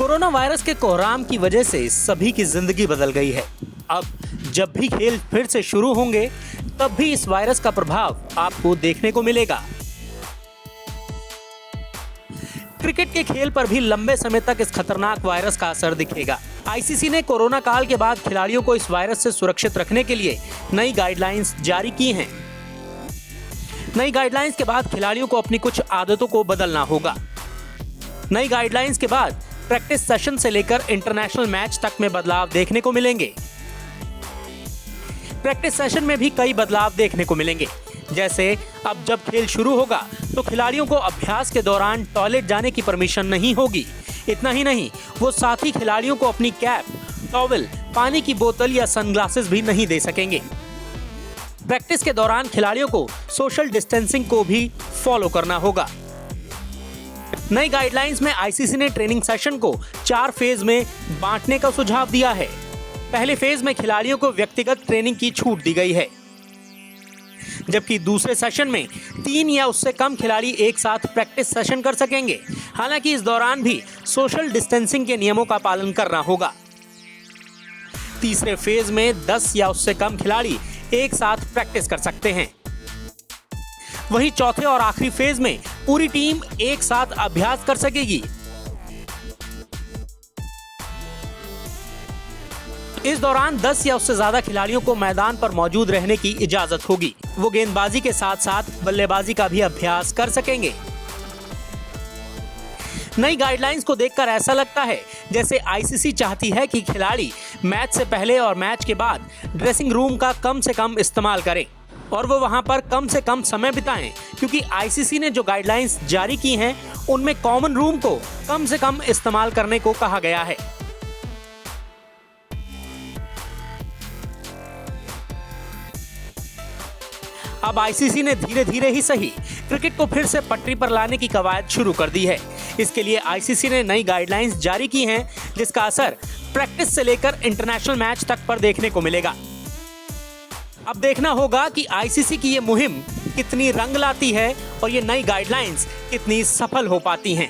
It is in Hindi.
कोरोना वायरस के कोहराम की वजह से सभी की जिंदगी बदल गई है। अब जब भी खेल फिर से शुरू होंगे तब भी इस वायरस का प्रभाव आपको देखने को मिलेगा। क्रिकेट के खेल पर भी लंबे समय तक इस खतरनाक वायरस का असर दिखेगा। आईसीसी ने कोरोना काल के बाद खिलाड़ियों को इस वायरस से सुरक्षित रखने के लिए नई गाइडलाइंस जारी की हैं। नई गाइडलाइंस के बाद खिलाड़ियों को अपनी कुछ आदतों को बदलना होगा। नई गाइडलाइंस के बाद प्रैक्टिस सेशन से लेकर इंटरनेशनल मैच तक में बदलाव देखने को मिलेंगे। प्रैक्टिस सेशन में भी कई बदलाव देखने को मिलेंगे। जैसे अब जब खेल शुरू होगा तो खिलाड़ियों को अभ्यास के दौरान टॉयलेट जाने की परमिशन नहीं होगी। इतना ही नहीं, वो साथी खिलाड़ियों को अपनी कैप, टॉवल, पानी की बोतल या सनग्लासेस भी नहीं दे सकेंगे। प्रैक्टिस के दौरान खिलाड़ियों को सोशल डिस्टेंसिंग को भी फॉलो करना होगा। नई गाइडलाइंस में आईसीसी ने ट्रेनिंग सेशन को 4 फेज में बांटने का सुझाव दिया है। पहले फेज में खिलाड़ियों को व्यक्तिगत ट्रेनिंग की छूट दी गई है, जबकि दूसरे सेशन में 3 या उससे कम खिलाड़ी एक साथ प्रैक्टिस सेशन कर सकेंगे। हालांकि इस दौरान भी सोशल डिस्टेंसिंग के नियमों का पालन करना होगा। तीसरे फेज में 10 या उससे कम खिलाड़ी एक साथ प्रैक्टिस कर सकते हैं। वहीं चौथे और आखिरी फेज में पूरी टीम एक साथ अभ्यास कर सकेगी। इस दौरान 10 या उससे ज्यादा खिलाड़ियों को मैदान पर मौजूद रहने की इजाजत होगी। वो गेंदबाजी के साथ साथ बल्लेबाजी का भी अभ्यास कर सकेंगे। नई गाइडलाइंस को देखकर ऐसा लगता है जैसे आईसीसी चाहती है कि खिलाड़ी मैच से पहले और मैच के बाद ड्रेसिंग रूम का कम से कम इस्तेमाल करें और वो वहां पर कम से कम समय बिताएं, क्योंकि आईसीसी ने जो गाइडलाइंस जारी की हैं उनमें कॉमन रूम को कम से कम इस्तेमाल करने को कहा गया है। अब आईसीसी ने धीरे धीरे ही सही क्रिकेट को फिर से पटरी पर लाने की कवायद शुरू कर दी है। इसके लिए आईसीसी ने नई गाइडलाइंस जारी की हैं, जिसका असर प्रैक्टिस से लेकर इंटरनेशनल मैच तक पर देखने को मिलेगा। अब देखना होगा कि आईसीसी की ये मुहिम कितनी रंग लाती है और ये नई गाइडलाइंस कितनी सफल हो पाती हैं।